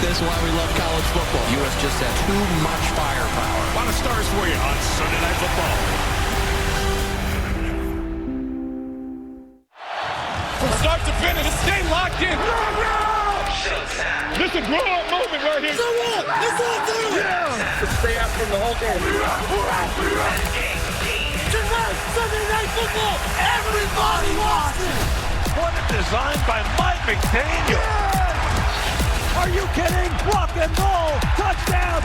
this, why we love college football. U.S. just had too much firepower. A lot of stars for you on Sunday Night Football. From start to finish, stay locked in. This is a grow-up moment right here. So what? It's all good. Yeah. Stay out from the whole game. Tonight, Sunday Night Football, everybody wants it. What a design by Mike McDaniel. Yeah. Are you kidding? Rock and roll, touchdown.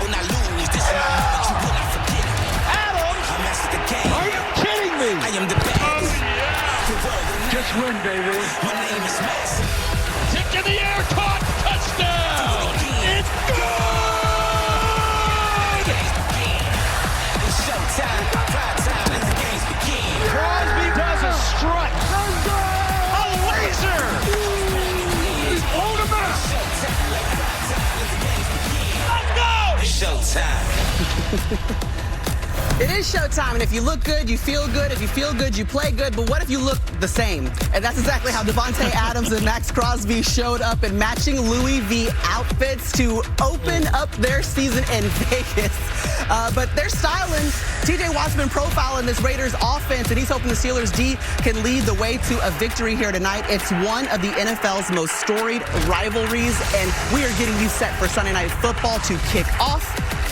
When I lose, this is my moment, you will not forget it. Adams, I mastered the game. are you kidding me? I am the best. Just win, baby. My name is Massive. Tip in the air, caught, touchdown. It's good. It's showtime, prime time, let the games begin. Crosby does a strut. A laser. He's blown him out. Let's go. It's showtime. It is showtime, and if you look good, you feel good. If you feel good, you play good. But what if you look the same? And that's exactly how Devontae Adams and Max Crosby showed up in matching Louis V outfits to open up their season in Vegas. But they're styling. TJ Watt's been profiling this Raiders offense, and he's hoping the Steelers D can lead the way to a victory here tonight. It's one of the NFL's most storied rivalries, and we are getting you set for Sunday Night Football to kick off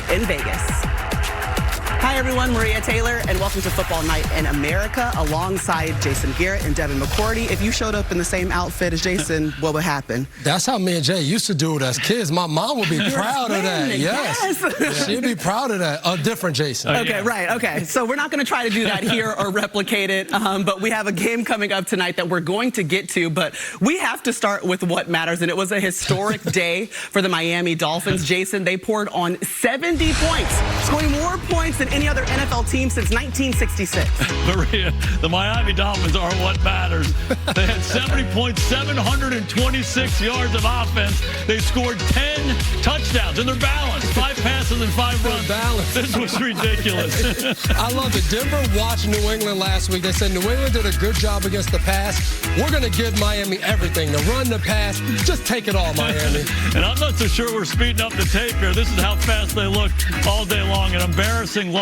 in Vegas. Hi, everyone. Maria Taylor, and welcome to Football Night in America alongside Jason Garrett and Devin McCourty. If you showed up in the same outfit as Jason, what would happen? That's how me and Jay used to do it as kids. My mom would be proud of that. Yes. She'd be proud of that. A different Jason. Okay, right. Okay. So we're not going to try to do that here or replicate it, but we have a game coming up tonight that we're going to get to, but we have to start with what matters, and it was a historic day for the Miami Dolphins. Jason, they poured on 70 points, scoring more points than any other NFL team since 1966. Maria, the Miami Dolphins are what matters. They had 70 points, 726 yards of offense. They scored 10 touchdowns, and they're balanced. 5 passes and 5 runs. Balanced. This was ridiculous. I love it. Denver watched New England last week. They said New England did a good job against the pass. We're going to give Miami everything. The run, the pass, just take it all, Miami. And I'm not so sure we're speeding up the tape here. This is how fast they look all day long. An embarrassing loss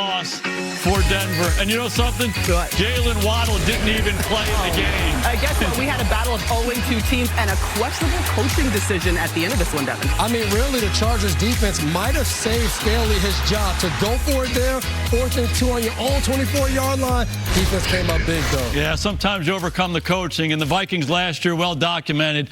for Denver. And you know something? What? Jalen Waddle didn't even play in the game. Guess what? We had a battle of 0-2 teams and a questionable coaching decision at the end of this one, Devin. I mean, really, the Chargers defense might have saved Staley his job. To go for it there, 4th and 2 on your own 24-yard line. Defense came up big, though. Yeah, sometimes you overcome the coaching. And the Vikings last year, well documented.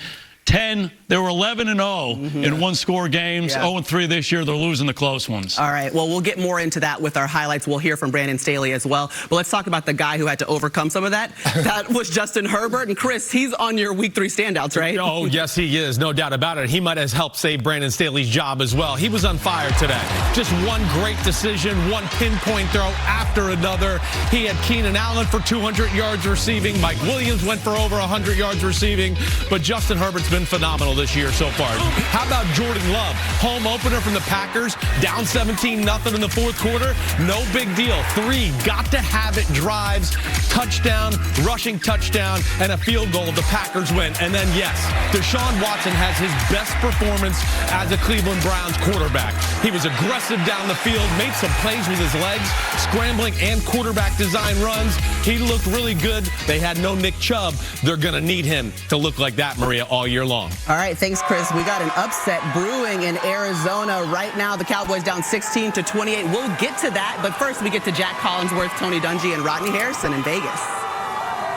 They were 11-0 in one-score games. 0-3 this year. They're losing the close ones. All right. Well, we'll get more into that with our highlights. We'll hear from Brandon Staley as well. But let's talk about the guy who had to overcome some of that. That was Justin Herbert. And Chris, he's on your Week 3 standouts, right? Oh, yes, he is. No doubt about it. He might have helped save Brandon Staley's job as well. He was on fire today. Just one great decision, one pinpoint throw after another. He had Keenan Allen for 200 yards receiving. Mike Williams went for over 100 yards receiving. But Justin Herbert's been phenomenal this year so far. How about Jordan Love? Home opener from the Packers, down 17-0 in the 4th quarter. No big deal. 3 got-to-have-it drives, touchdown, rushing touchdown, and a field goal. The Packers win. And then, yes, Deshaun Watson has his best performance as a Cleveland Browns quarterback. He was aggressive down the field, made some plays with his legs, scrambling and quarterback design runs. He looked really good. They had no Nick Chubb. They're going to need him to look like that, Maria, all year long. All right, thanks, Chris. We got an upset brewing in Arizona right now. The Cowboys down 16-28. We'll get to that, but first we get to Jack Collinsworth, Tony Dungy, and Rodney Harrison in Vegas.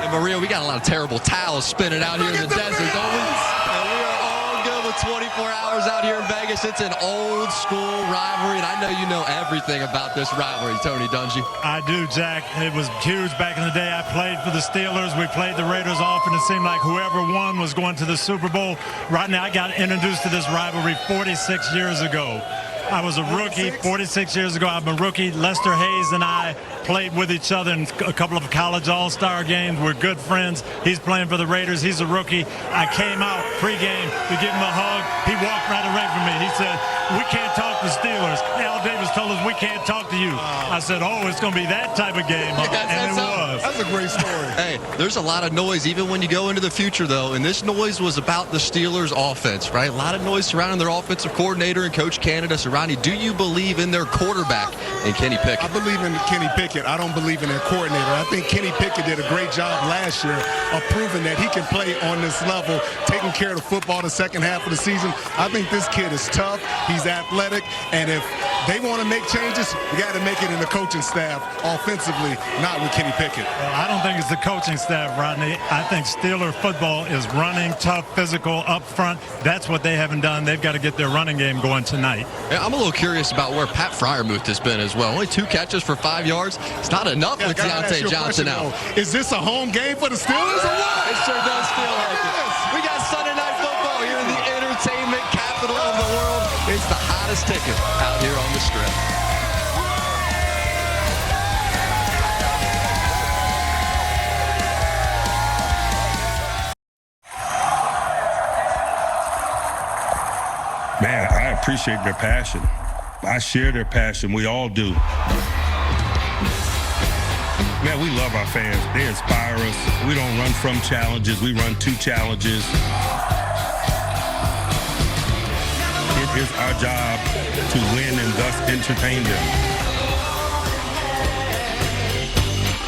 And Maria, we got a lot of terrible towels spinning out here in the desert, don't we? And we are all good with 24 hours out here in Vegas. It's an old school rivalry, and I know you know everything about this rivalry, Tony Dungy. I do, Jack. It was huge back in the day. I played for the Steelers. We played the Raiders often. It seemed like whoever won was going to the Super Bowl. Right now, I got introduced to this rivalry 46 years ago. I was a rookie 46 years ago. I'm a rookie. Lester Hayes and I played with each other in a couple of college all-star games. We're good friends. He's playing for the Raiders. He's a rookie. I came out pregame to give him a hug. He walked right away from me. He said, "We can't talk to Steelers. Al Davis told us we can't talk to you." I said, "Oh, it's going to be that type of game." And it was. That's a great story. Hey, there's a lot of noise even when you go into the future, though, and this noise was about the Steelers' offense, right? A lot of noise surrounding their offensive coordinator and Coach Canada. So, Ronnie, do you believe in their quarterback in Kenny Pickett? I believe in Kenny Pickett. I don't believe in their coordinator. I think Kenny Pickett did a great job last year of proving that he can play on this level, taking care of the football the second half of the season. I think this kid is tough. He's athletic, and if they want to make changes, you got to make it in the coaching staff offensively, not with Kenny Pickett. Well, I don't think it's the coaching staff, Rodney. I think Steeler football is running, tough, physical, up front. That's what they haven't done. They've got to get their running game going tonight. Yeah, I'm a little curious about where Pat Freiermuth has been as well. Only 2 catches for 5 yards. It's not enough with Deontay Johnson out. Is this a home game for the Steelers or what? It sure does feel like it. We got Sunday Night Football here in the entertainment capital of the world. It's the hottest ticket out here on the Strip. Man, I appreciate their passion. I share their passion. We all do. Man, we love our fans. They inspire us. We don't run from challenges. We run to challenges. It is our job to win and thus entertain them.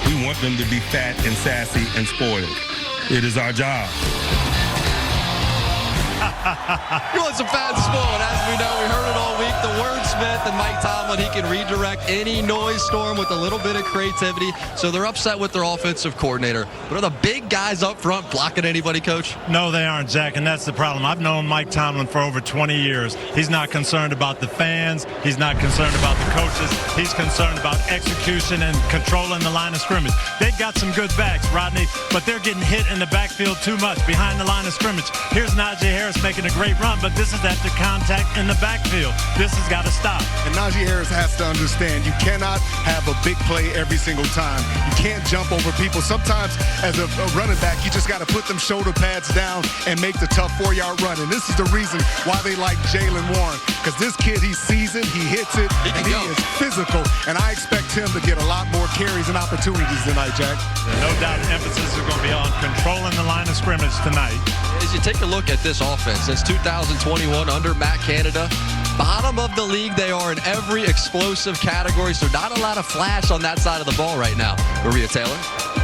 We want them to be fat and sassy and spoiled. It is our job. You want some fat and spoiled. As we know, we heard it all week. The wordsmith and Mike Tomlin, he can redirect any noise storm with a little bit of creativity. So they're upset with their offensive coordinator. But are the big guys up front blocking anybody, Coach? No, they aren't, Jack, and that's the problem. I've known Mike Tomlin for over 20 years. He's not concerned about the fans. He's not concerned about the coaches. He's concerned about execution and controlling the line of scrimmage. They've got some good backs, Rodney, but they're getting hit in the backfield too much behind the line of scrimmage. Here's Najee Harris making a great run, but this is after contact in the backfield. This has got to stop. And Najee Harris has to understand you cannot have a big play every single time. You can't jump over people. Sometimes as a running back, you just got to put them shoulder pads down and make the tough 4-yard run. And this is the reason why they like Jaylen Warren, because this kid, he's seasoned, he hits it, and he is physical. And I expect him to get a lot more carries and opportunities tonight, Jack. No doubt emphasis is going to be on controlling the line of scrimmage tonight. As you take a look at this offense, since 2021 under Matt Canada, bottom of the league they are in every explosive category, so not a lot of flash on that side of the ball right now. Maria Taylor?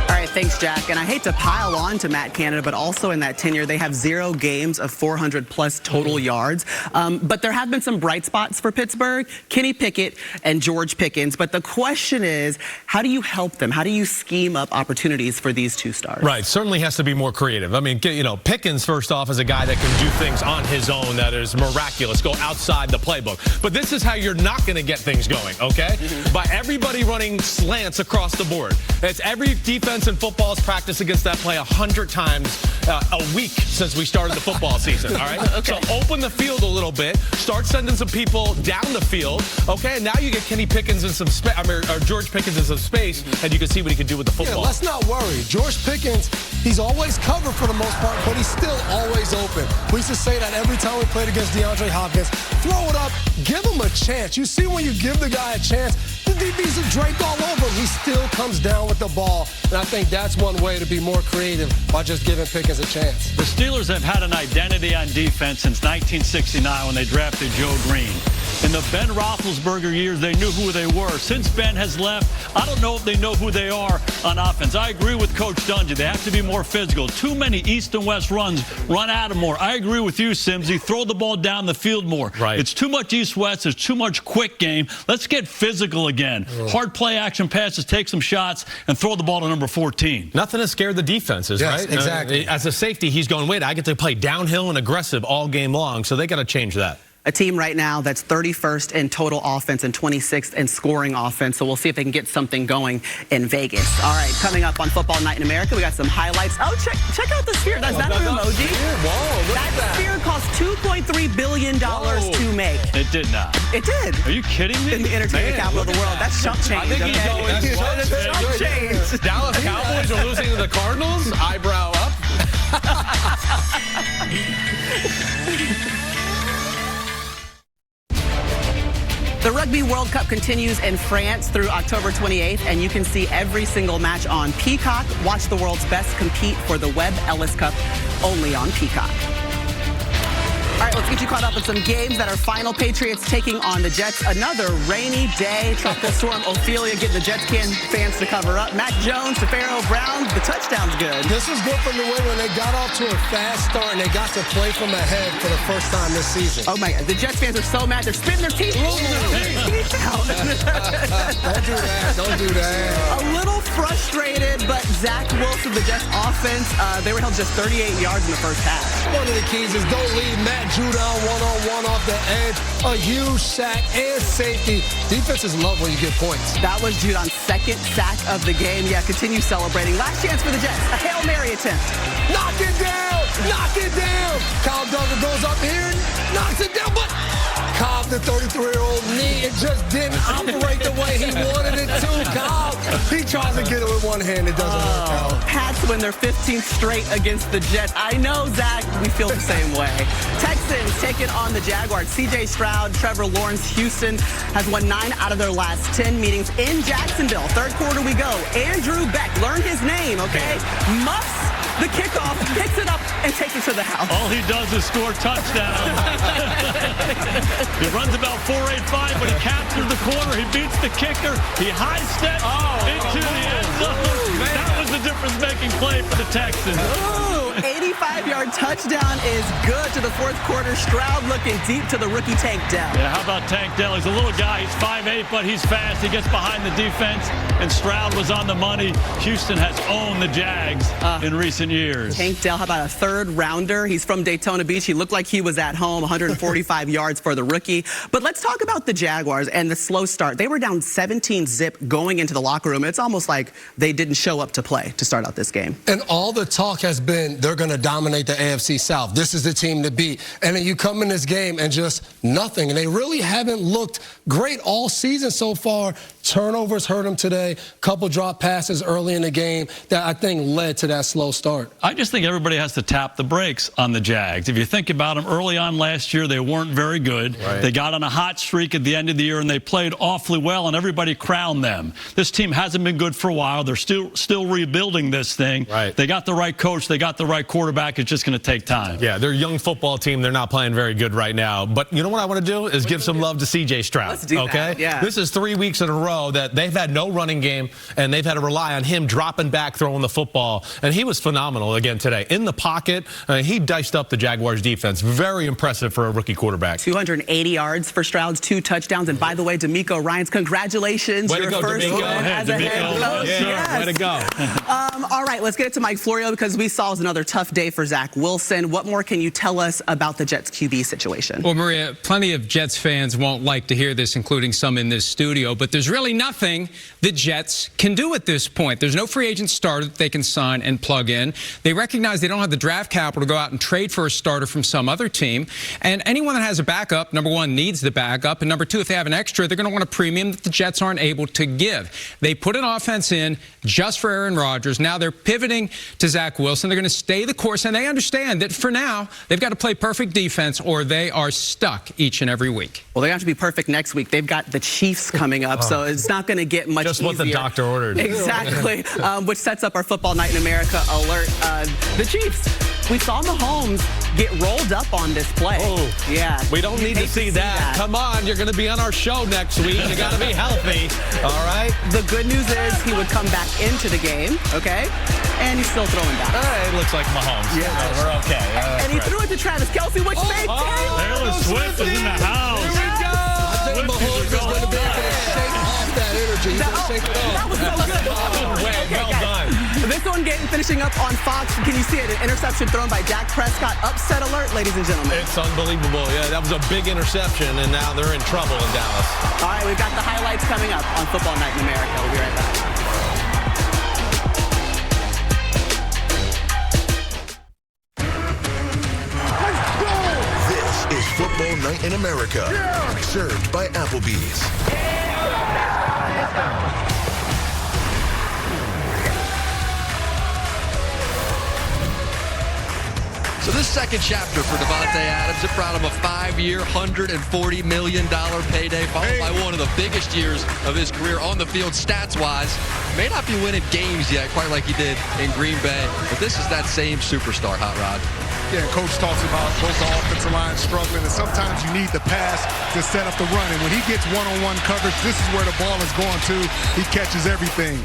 All right, thanks, Jack. And I hate to pile on to Matt Canada, but also in that tenure, they have 0 games of 400-plus total yards. But there have been some bright spots for Pittsburgh, Kenny Pickett and George Pickens. But the question is, how do you help them? How do you scheme up opportunities for these 2 stars? Right, certainly has to be more creative. I mean, you know, Pickens, first off, is a guy that can do things on his own that is miraculous, go outside the playbook. But this is how you're not going to get things going, okay? By everybody running slants across the board. It's every defense in football's practiced against that play 100 times a week since we started the football season, all right? Okay. So open the field a little bit, start sending some people down the field, okay? And now you get Kenny Pickens in some space, or George Pickens in some space, and you can see what he can do with the football. Yeah, let's not worry. George Pickens, he's always covered for the most part, but he's still always open. We used to say that every time we played against DeAndre Hopkins. Throw it up, give him a chance. You see when you give the guy a chance, the DBs are draped all over him. He still comes down with the ball. And I think that's one way to be more creative by just giving Pickens a chance. The Steelers have had an identity on defense since 1969 when they drafted Joe Green. In the Ben Roethlisberger years, they knew who they were. Since Ben has left, I don't know if they know who they are on offense. I agree with Coach Dungy. They have to be more physical. Too many east and west runs. Run at them more. I agree with you, Simsy. Throw the ball down the field more. Right. It's too much east-west. There's too much quick game. Let's get physical again. Hard play action passes, take some shots, and throw the ball to number 14. Nothing to scare the defenses, yes, right? Exactly. As a safety, he's going, wait, I get to play downhill and aggressive all game long, so they got to change that. A team right now that's 31st in total offense and 26th in scoring offense. So we'll see if they can get something going in Vegas. All right, coming up on Football Night in America, we got some highlights. Oh, check out the sphere. That's that an emoji? Whoa, look at that sphere cost $2.3 billion to make. It did not. It did. Are you kidding me? In the entertainment capital of the world. That's chump change. I think he's going. That's chump change. Dallas Cowboys are losing to the Cardinals. Eyebrow up. The Rugby World Cup continues in France through October 28th, and you can see every single match on Peacock. Watch the world's best compete for the Webb Ellis Cup only on Peacock. All right, let's get you caught up with some games that are final. Patriots taking on the Jets. Another rainy day. Tropical Storm Ophelia getting the Jets fans to cover up. Mac Jones to Pharaoh Brown. The touchdown's good. This was good from the way when they got off to a fast start and they got to play from ahead for the first time this season. Oh, my God. The Jets fans are so mad. They're spitting their teeth. Don't do that. Don't do that. A little frustrated, but Zach Wilson, the Jets offense, they were held just 38 yards in the first half. One of the keys is don't leave Matt Judon one-on-one off the edge. A huge sack and safety. Defenses love when you get points. That was Judon's second sack of the game. Yeah, continue celebrating. Last chance for the Jets. A Hail Mary attempt. Knock it down! Knock it down! Kyle Duggar goes up here and knocks it down, but Cobb, the 33-year-old knee, it just didn't operate the way he wanted it to. Cobb, he tries to get it with one hand. It doesn't work out. Pats win their 15th straight against the Jets. I know, Zach, we feel the same way. Texans taking on the Jaguars. C.J. Stroud, Trevor Lawrence, Houston has won 9 out of their last 10 meetings in Jacksonville. Third quarter we go. Andrew Beck, learn his name, okay? Muffs the kickoff, picks it up, and takes it to the house. All he does is score touchdowns. He runs about 4.85, but he captured the corner. He beats the kicker. He high steps into the end zone. That was the difference-making play for the Texans. 85-yard touchdown is good to the fourth quarter. Stroud looking deep to the rookie Tank Dell. Yeah, how about Tank Dell? He's a little guy. He's 5'8", but he's fast. He gets behind the defense, and Stroud was on the money. Houston has owned the Jags in recent years. Tank Dell, how about a third-rounder? He's from Daytona Beach. He looked like he was at home, 145 yards for the rookie. But let's talk about the Jaguars and the slow start. They were down 17-zip going into the locker room. It's almost like they didn't show up to play to start out this game. And all the talk has been they're going to dominate the AFC South. This is the team to beat. And then you come in this game and just nothing. And they really haven't looked great all season so far. Turnovers hurt them today. Couple drop passes early in the game that I think led to that slow start. I just think everybody has to tap the brakes on the Jags. If you think about them, early on last year, they weren't very good. Right. They got on a hot streak at the end of the year, and they played awfully well, and everybody crowned them. This team hasn't been good for a while. They're still rebuilding this thing. Right. They got the right coach. They got the right quarterback. It's just going to take time. Yeah, they're a young football team. They're not playing very good right now. But you know what I want to do is give some love to C.J. Stroud. Let's do that, yeah. This is 3 weeks in a row that they've had no running game, and they've had to rely on him dropping back, throwing the football. And he was phenomenal again today. In the pocket, he diced up the Jaguars' defense. Very impressive for a rookie quarterback. 280 yards for Stroud's 2 touchdowns. And by the way, DeMeco Ryans, congratulations. Way to go, first DeMeco. win as a head coach. Yeah, way to go. All right, let's get it to Mike Florio because we saw it was another tough day for Zach Wilson. What more can you tell us about the Jets QB situation? Well, Maria, plenty of Jets fans won't like to hear this, including some in this studio, but there's really nothing the Jets can do at this point. There's no free agent starter that they can sign and plug in. They recognize they don't have the draft capital to go out and trade for a starter from some other team. And anyone that has a backup, number one, needs the backup. And number two, if they have an extra, they're going to want a premium that the Jets aren't able to give. They put an offense in just for Aaron Rodgers. Now they're pivoting to Zach Wilson. They're going to stay the course, and they understand that for now, they've got to play perfect defense or they are stuck each and every week. Well, they have to be perfect next week. They've got the Chiefs coming up, so it's not going to get much Just easier. what the doctor ordered. Exactly, which sets up our Football Night in America alert. The Chiefs, we saw Mahomes get rolled up on this play. Oh, yeah. We don't need to see that. Come on, you're going to be on our show next week. You got to be healthy, all right? The good news is he would come back into the game, okay? And he's still throwing back. It looks like Mahomes. Yeah. We're okay. And he threw it to Travis Kelce, which made Taylor Swift is in the house. I think Mahomes is going to be able to shake off that energy. He's going to shake it off. That was so good. Well done. This one one game finishing up on Fox. Can you see it? An interception thrown by Dak Prescott. Upset alert, ladies and gentlemen. It's unbelievable. Yeah, that was a big interception, and now they're in trouble in Dallas. All right, we've got the highlights coming up on Football Night in America. We'll be right back. This is Football Night in America, served by Applebee's. So this second chapter for Davante Adams, it brought him a 5-year, $140 million payday, followed by one of the biggest years of his career on the field stats-wise. May not be winning games yet, quite like he did in Green Bay, but this is that same superstar, Hot Rod. Yeah, Coach talks about both the offensive line struggling, and sometimes you need the pass to set up the run. And when he gets one-on-one coverage, this is where the ball is going to. He catches everything.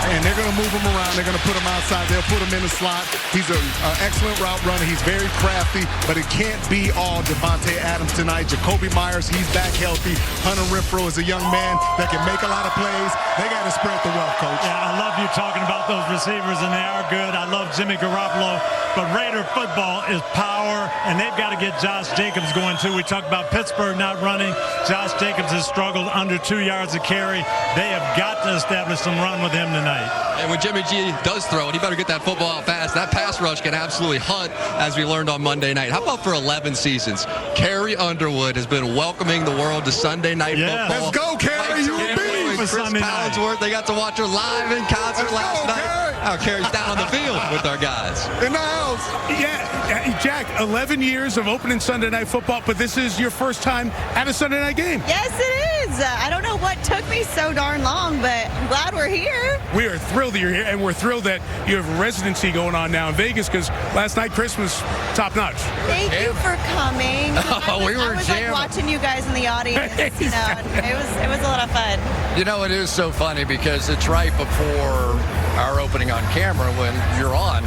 And they're going to move him around. They're going to put him outside. They'll put him in the slot. He's an excellent route runner. He's very crafty, but it can't be all Davante Adams tonight. Jacoby Myers, he's back healthy. Hunter Renfrow is a young man that can make a lot of plays. They got to spread the wealth, Coach. Yeah, I love you talking about those receivers, and they are good. I love Jimmy Garoppolo, but Raider football is power, and they've got to get Josh Jacobs going, too. We talked about Pittsburgh not running. Josh Jacobs has struggled under 2 yards a carry. They have got to establish some run with him tonight. And when Jimmy G does throw it, he better get that football out fast. That pass rush can absolutely hunt, as we learned on Monday night. How about for 11 seasons? Carrie Underwood has been welcoming the world to Sunday Night Football. Let's go, Carrie. You a beast. Chris Collinsworth, they got to watch her live in concert last night. Now Carrie's down on the field with our guys. In the house. Yeah, Jack, 11 years of opening Sunday Night Football, but this is your first time at a Sunday night game. Yes, it is. I don't know what took me so darn long, but I'm glad we're here. We are thrilled that you're here, and we're thrilled that you have residency going on now in Vegas, because last night, Christmas, top notch. Thank you for coming. I was jamming. like watching you guys in the audience. You know, it was a lot of fun. You know, it is so funny because it's right before our opening on camera when you're on.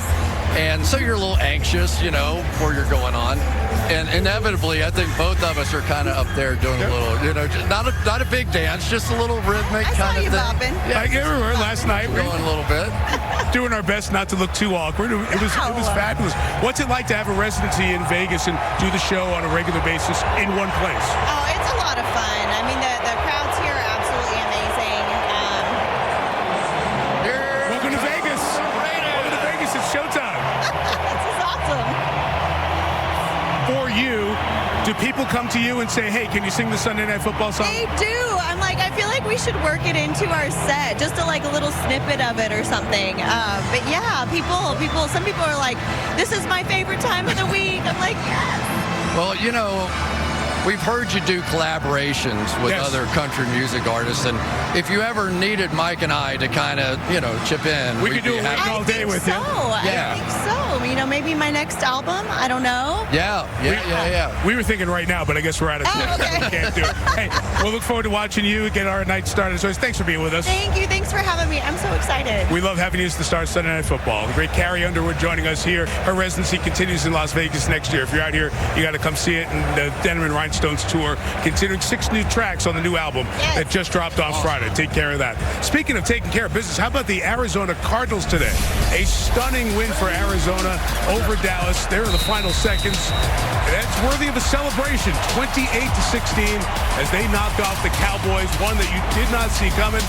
And so you're a little anxious, you know, where you're going on. And inevitably, I think both of us are kind of up there doing a little, you know, just not a big dance, just a little rhythmic kind of thing. Bopping. Yeah, like everywhere last night. We're going a little bit. Doing our best not to look too awkward. It was fabulous. What's it like to have a residency in Vegas and do the show on a regular basis in one place? Oh, it's a lot of fun. I mean, the crowds here are absolutely amazing. Welcome to Vegas. Welcome to Vegas. It's showtime. This is awesome. For you, do people come to you and say, hey, can you sing the Sunday Night Football song? They do. I'm like, I feel like we should work it into our set, just like a little snippet of it or something. But yeah, some people are like, this is my favorite time of the week. I'm like, yes. Well, you know, we've heard you do collaborations with other country music artists, and if you ever needed Mike and I to kind of, you know, chip in, we could do a week all day with you. Yeah. I think so. You know, maybe my next album. I don't know. Yeah. We were thinking right now, but I guess we're out of time. Okay. We can't do it. Hey, we'll look forward to watching you get our night started. So thanks for being with us. Thank you. Thanks for having me. I'm so excited. We love having you as the star of Sunday Night Football. The great Carrie Underwood joining us here. Her residency continues in Las Vegas next year. If you're out here, you got to come see it. And the Denim and Rhinestones tour, continuing 6 new tracks on the new album that just dropped off Friday. Take care of that. Speaking of taking care of business, how about the Arizona Cardinals today? A stunning win for Arizona over Dallas. They're in the final seconds. That's worthy of a celebration. 28-16 as they knocked off the Cowboys, one that you did not see coming.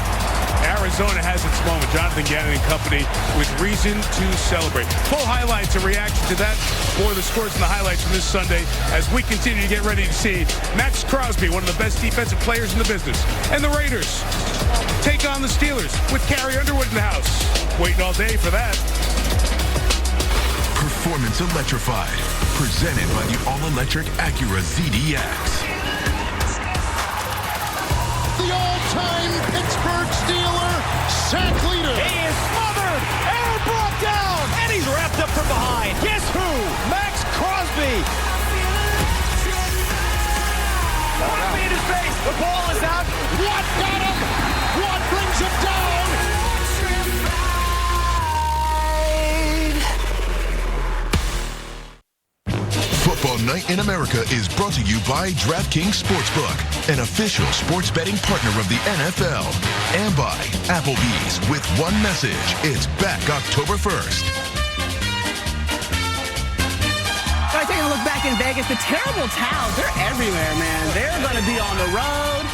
Arizona has its moment. Jonathan Gannon and company with reason to celebrate. Full highlights and reaction to that. More of the scores and the highlights from this Sunday as we continue to get ready to see Max Crosby, one of the best defensive players in the business. And the Raiders take on the Steelers with Carrie Underwood in the house. Waiting all day for that. Performance electrified. Presented by the all-electric Acura ZDX. The all-time Pittsburgh Steeler sack leader. He is smothered and brought down. And he's wrapped up from behind. Guess who? Max Crosby. Crosby in his face. The ball is out. What got him? What brings him down? Football Night in America is brought to you by DraftKings Sportsbook, an official sports betting partner of the NFL. And by Applebee's, with one message. It's back October 1st. All right, taking a look back in Vegas, the terrible towels, they're everywhere, man. They're going to be on the road.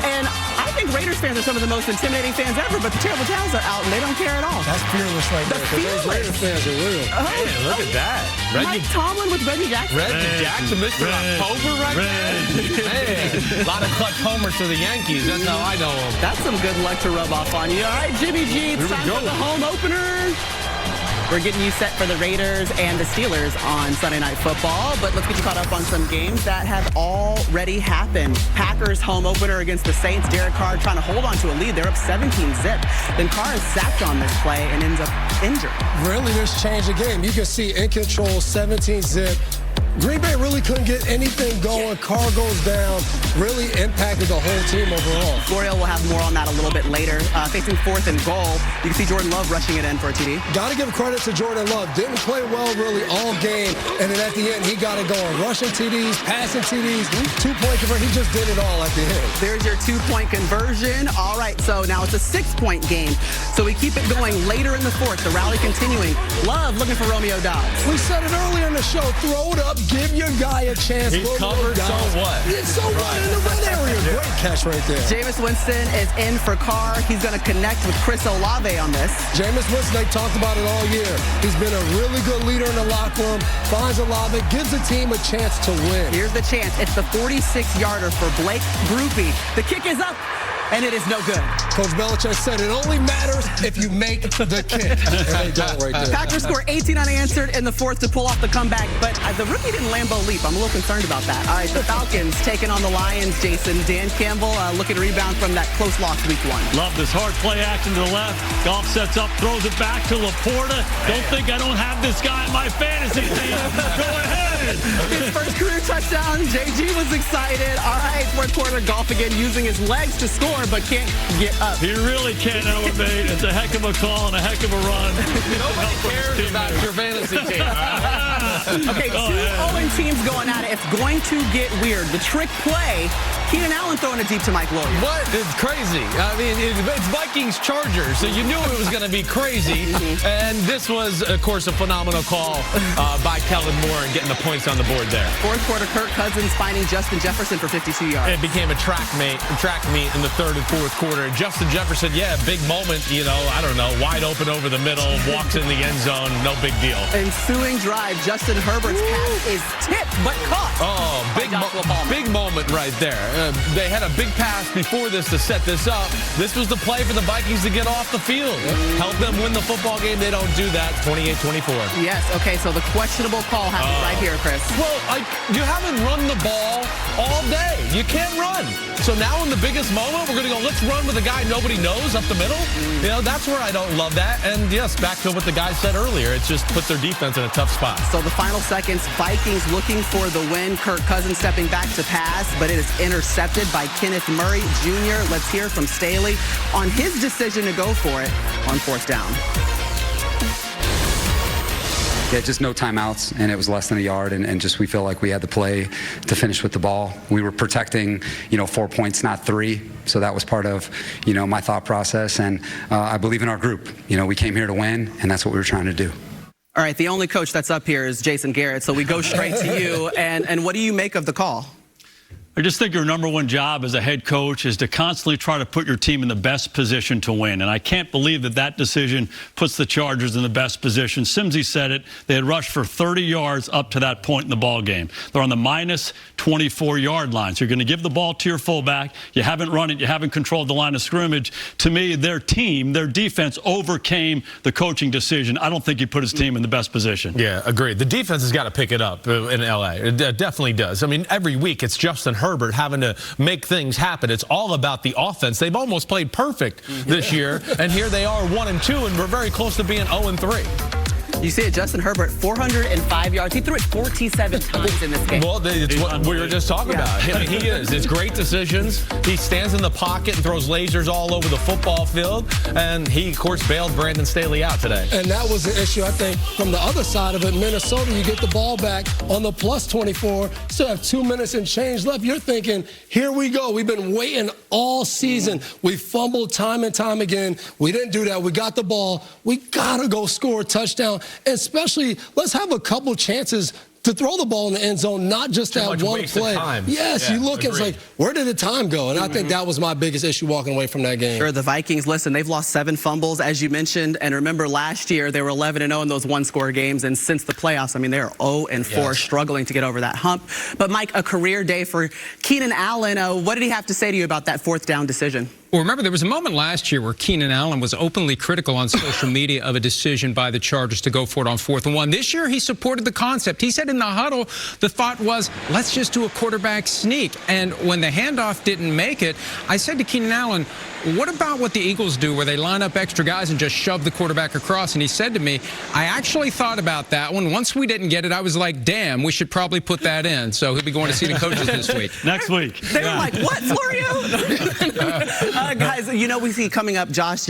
And I think Raiders fans are some of the most intimidating fans ever, but the terrible towels are out, and they don't care at all. That's fearless right there. Those Raiders fans are real. Man, look at that. Mike Tomlin with Reggie Jackson. Reggie Jackson, Mr. October right there. Man, a lot of clutch homers to the Yankees. That's how I know him. That's some good luck to rub off on you. All right, Jimmy G, it's time for the home opener. We're getting you set for the Raiders and the Steelers on Sunday Night Football, but let's get you caught up on some games that have already happened. Packers home opener against the Saints. Derek Carr trying to hold on to a lead. They're up 17-zip. Then Carr is sacked on this play and ends up injured. Really, this changed the game. You can see in control, 17-zip. Green Bay really couldn't get anything going. Carr goes down, really impacted the whole team overall. L'Oreal will have more on that a little bit later. Facing 4th and goal, you can see Jordan Love rushing it in for a TD. Got to give credit to Jordan Love. Didn't play well really all game, and then at the end, he got it going. Rushing TDs, passing TDs, 2-point conversion. He just did it all at the end. There's your 2-point conversion. All right, so now it's a 6-point game. So we keep it going later in the 4th. The rally continuing. Love looking for Romeo Doubs. We said it earlier in the show. Throw it up. Give your guy a chance. He's covered, so what? Yeah, so what? In the red area. Great catch right there. Jameis Winston is in for Carr. He's going to connect with Chris Olave on this. Jameis Winston, they talked about it all year. He's been a really good leader in the locker room. Finds Olave, gives the team a chance to win. Here's the chance. It's the 46-yarder for Blake Grupe. The kick is up. And it is no good. Coach Belichick said it only matters if you make the kick. And they don't right there. Packers score 18 unanswered in the 4th to pull off the comeback, but the rookie didn't Lambeau leap. I'm a little concerned about that. All right, the Falcons taking on the Lions, Jason. Dan Campbell looking to rebound from that close loss week 1. Love this hard play action to the left. Goff sets up, throws it back to Laporta. Don't think I don't have this guy in my fantasy team. Go ahead. His first career touchdown. JG was excited. All right, 4th quarter, Goff again using his legs to score, but can't get up. He really can't elevate. It's a heck of a call and a heck of a run. Nobody cares about your fantasy team. Okay, 2 0 teams going at it. It's going to get weird. The trick play, Keenan Allen throwing it deep to Mike Williams. What? It's crazy. I mean, it's Vikings-Chargers, so you knew it was going to be crazy. And this was, of course, a phenomenal call by Kellen Moore and getting the points on the board there. 4th quarter, Kirk Cousins finding Justin Jefferson for 52 yards. It became a track meet in the 3rd and 4th quarter. Justin Jefferson, big moment, I don't know, wide open over the middle, walks in the end zone, no big deal. Ensuing drive, Justin Herbert's pass is tipped but caught. Oh, big moment right there. They had a big pass before this to set this up. This was the play for the Vikings to get off the field. Help them win the football game. They don't do that. 28-24. Yes, okay, so the questionable call happens right here, Chris. Well, you haven't run the ball all day. You can't run. So now in the biggest moment, we're going to go, let's run with a guy nobody knows up the middle. That's where I don't love that. And yes, back to what the guy said earlier. It just puts their defense in a tough spot. So the final seconds, Vikings looking for the win. Kirk Cousins stepping back to pass, but it is intercepted by Kenneth Murray Jr. Let's hear from Staley on his decision to go for it on 4th down. Yeah, just no timeouts, and it was less than a yard, and just we feel like we had the play to finish with the ball. We were protecting, 4 points, not 3, so that was part of, my thought process, and I believe in our group. We came here to win, and that's what we were trying to do. All right, the only coach that's up here is Jason Garrett, so we go straight to you, and what do you make of the call? I just think your number one job as a head coach is to constantly try to put your team in the best position to win. And I can't believe that decision puts the Chargers in the best position. Simsy said it. They had rushed for 30 yards up to that point in the ball game. They're on the minus 24-yard line. So you're going to give the ball to your fullback. You haven't run it. You haven't controlled the line of scrimmage. To me, their team, their defense overcame the coaching decision. I don't think he put his team in the best position. Yeah, agreed. The defense has got to pick it up in L.A. It definitely does. I mean, every week it's Justin Herbert having to make things happen. It's all about the offense. They've almost played perfect this year, and here they are 1-2, and we're very close to being 0-3. You see it, Justin Herbert, 405 yards. He threw it 47 times in this game. Well, it's what we were just talking about. I mean, he is. It's great decisions. He stands in the pocket and throws lasers all over the football field. And he, of course, bailed Brandon Staley out today. And that was the issue, I think, from the other side of it. Minnesota, you get the ball back on the plus 24. Still have 2 minutes and change left. You're thinking, here we go. We've been waiting all season. We fumbled time and time again. We didn't do that. We got the ball. We got to go score a touchdown. And especially, let's have a couple chances to throw the ball in the end zone, not just that one play. Yes, you look and it's like, where did the time go? And I think that was my biggest issue walking away from that game. Sure, the Vikings, listen, they've lost 7 fumbles, as you mentioned. And remember, last year, they were 11-0 in those one-score games. And since the playoffs, I mean, they're 0-4, struggling to get over that hump. But, Mike, a career day for Keenan Allen. What did he have to say to you about that 4th down decision? Well, remember, there was a moment last year where Keenan Allen was openly critical on social media of a decision by the Chargers to go for it on 4th and 1. This year, he supported the concept. He said in the huddle, the thought was, let's just do a quarterback sneak. And when the handoff didn't make it, I said to Keenan Allen, what about what the Eagles do where they line up extra guys and just shove the quarterback across? And he said to me, I actually thought about that one. Once we didn't get it, I was like, damn, we should probably put that in. So he'll be going to see the coaches this week. Next week. They were like, what, Florio? Guys, you know, we see coming up Josh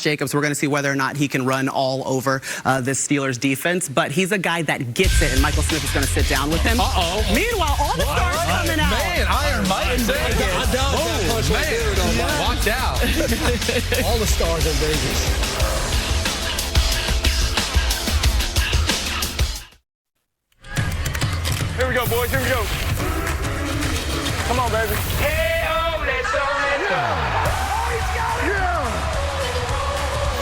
Jacobs. We're going to see whether or not he can run all over this Steelers defense. But he's a guy that gets it, and Michael Smith is going to sit down with him. Meanwhile, all the stars coming out. Man, Iron Mike. Man, watch out. All the stars in Vegas. Here we go, boys. Here we go. Come on, baby. Hey, oh, let's go, let's go. Oh, he's got it. Yeah.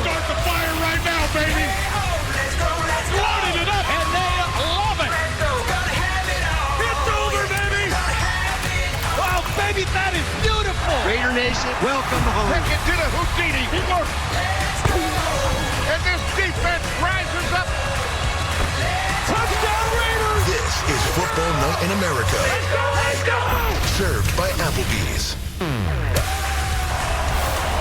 Start the fire right now, baby. Hey, oh, let's go, let's go. Loading it up, and they love it. Let's go. Gotta have it all. It's over, baby. Gotta have it. Wow, baby, that is beautiful. Raider Nation, welcome home. Take it to the Houdini. He works. Let's go. And this defense rises up. Touchdown, Raiders. This is Football Night in America. Let's go, let's go. Served by Applebee's.